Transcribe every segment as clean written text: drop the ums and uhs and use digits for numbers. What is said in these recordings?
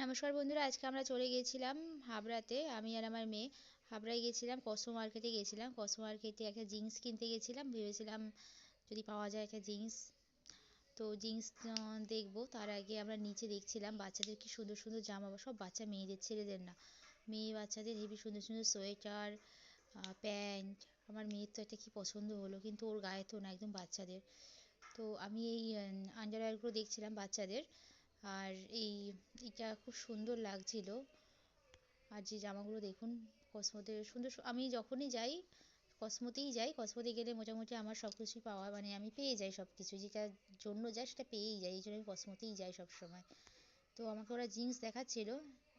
নমস্কার বন্ধুরা, আজকে আমরা চলে গিয়েছিলাম হাবড়াতে। আমি আর আমার মেয়ে হাবড়ায় গেছিলাম, কসমো মার্কেটে গেছিলাম। কসমো মার্কেটে একটা জিন্স কিনতে গেছিলাম, ভেবেছিলাম যদি পাওয়া যায় একটা জিন্স। তো জিন্স দেখবো, তার আগে আমরা নিচে দেখছিলাম বাচ্চাদের কি সুন্দর সুন্দর জামা, সব বাচ্চা মেয়েদের, ছেলেদের না, মেয়ে বাচ্চাদের হেবি সুন্দর সুন্দর সোয়েটার, প্যান্ট। আমার মেয়ের তো একটা কি পছন্দ হলো, কিন্তু ওর গায়ে তো না, একদম বাচ্চাদের। তো আমি এই আন্ডারওয়্যারগুলো দেখছিলাম বাচ্চাদের। আর এইটা খুব সুন্দর লাগছিল। আর যে জামাগুলো দেখুন, কসমোতে সুন্দর আমি যখনই যাই কসমোতেই যাই। কসমোতে গেলে মোটামুটি আমার সব কিছুই পাওয়া, মানে আমি পেয়ে যাই সব কিছু, যেটার জন্য যাই সেটা পেয়েই যাই, এই জন্য আমি কসমোতেই যাই সব সময়। তো আমাকে ওরা জিন্স দেখাচ্ছিল,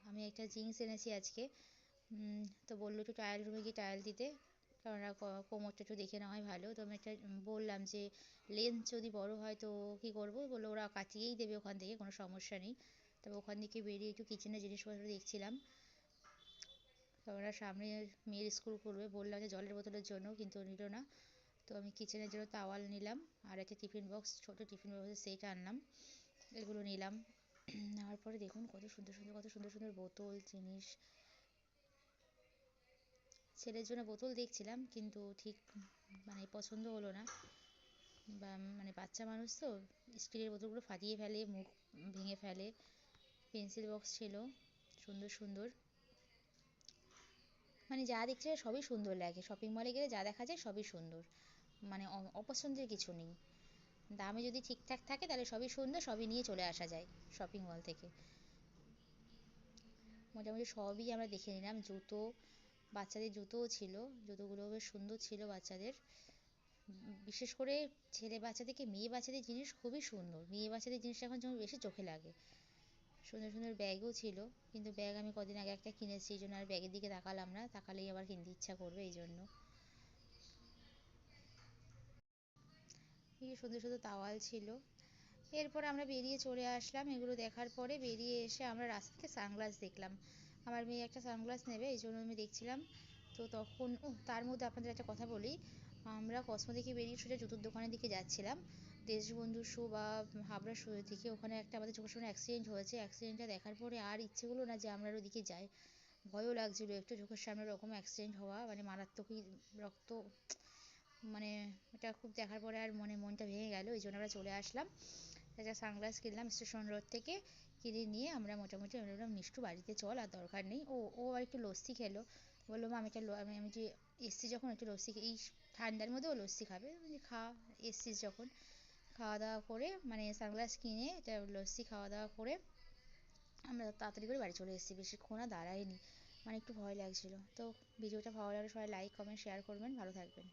আমি একটা জিন্স এনেছি আজকে। তো বললো একটু ট্রায়াল রুমে গিয়ে ট্রায়াল দিতে, কারণ কোমরটা একটু দেখে নেওয়া হয় ভালো। তো আমি একটা বললাম যে লেন্থ যদি বড় হয় তো কী করবো, বললো ওরা কাটিয়েই দেবে ওখান থেকে, কোনো সমস্যা নেই। তবে ওখান থেকে বেরিয়ে একটু কিচেনের জিনিসপত্র দেখছিলাম। তো ওরা সামনে মেয়ের স্কুল করবে, বললাম যে জলের বোতলের জন্য, কিন্তু নিল না। তো আমি কিচেনের জন্য তাওয়াল নিলাম, আর একটা টিফিন বক্স, ছোটো টিফিন বক্সের সেট আনলাম, এগুলো নিলাম। নেওয়ার পরে দেখুন কত সুন্দর সুন্দর বোতল জিনিস। ছেলের জন্য বোতল দেখছিলাম, কিন্তু ঠিক মানে পছন্দ হলো না। বা মানে বাচ্চা মানুষ তো, স্টিলের বোতলগুলো ফাটিয়ে ফেলে, মুখ ভেঙে ফেলে। পেন্সিল বক্স ছিল সুন্দর সুন্দর, মানে যা দেখছে সবই সুন্দর লাগে। শপিং মলে গেলে যা দেখা যায় সবই সুন্দর, মানে অপছন্দের কিছু নেই। দামে যদি ঠিকঠাক থাকে তাহলে সবই সুন্দর, সবই নিয়ে চলে আসা যায় শপিং মল থেকে। মোটামুটি সবই আমরা দেখে নিলাম। জুতো, বাচ্চাদের জুতোও ছিল, জুতোগুলো বেশ সুন্দর ছিল বাচ্চাদের। বিশেষ করে ছেলে বাচ্চা থেকে মেয়ে বাচ্চাদের জিনিস খুবই সুন্দর, মেয়ে বাচ্চাদের জিনিসটা এখন যেমন বেশি চোখে লাগে। সুন্দর সুন্দর ব্যাগও ছিল, কিন্তু ব্যাগ আমি কদিন আগে একটা কিনেছি, এই জন্য আর ব্যাগের দিকে তাকালাম না, তাকালেই আবার কিনতে ইচ্ছা করবে, এই জন্য। এই সুন্দর সুন্দর তাওয়াল ছিল। এরপর আমরা বেরিয়ে চলে আসলাম, এগুলো দেখার পরে বেরিয়ে এসে আমরা রাস্তা থেকে সানগ্লাস দেখলাম। আমার মেয়ে একটা সানগ্লাস নেবে, এই জন্য আমি দেখছিলাম। তো তখন তার মধ্যে আপনাদের একটা কথা বলি, আমরা কসমো থেকে বেরিয়ে সোজা জুতোর দোকানের দিকে যাচ্ছিলাম, দেশবন্ধু শু বা হাবড়া শু থেকে। ওখানে একটা আমাদের চোখের সামনে অ্যাক্সিডেন্ট হয়েছে, অ্যাক্সিডেন্টটা দেখার পরে আর ইচ্ছে হলো না যে আমরা ওদিকে যাই। ভয়ও লাগছিলো একটু, চোখের সামনে ওরকম অ্যাক্সিডেন্ট হওয়া, মানে মারাত্মকই রক্ত, মানে এটা খুব দেখার পরে আর মনটা ভেঙে গেল, এই জন্য আমরা চলে আসলাম। একটা সানগ্লাস কিনলাম স্টেশন রোড থেকে, কিনে নিয়ে আমরা মোটামুটি আমি বললাম মিষ্টু বাড়িতে চল, আর দরকার নেই। ও আর একটু লস্যি খেলো, বললো মা আমি একটা আমি যে এসছি যখন একটু লস্যি, এই ঠান্ডার মধ্যে ও লস্যি খাবে, আমি খা, এসছিস যখন। খাওয়া দাওয়া করে, মানে সানগ্লাস কিনে এটা লস্যি খাওয়া দাওয়া করে আমরা তাড়াতাড়ি করে বাড়ি চলে এসেছি, বেশিক্ষণ আর দাঁড়াইনি, মানে একটু ভয় লাগছিলো। তো ভিডিওটা ভালো লাগলে সবাই লাইক কমেন্ট শেয়ার করবেন, ভালো থাকবেন।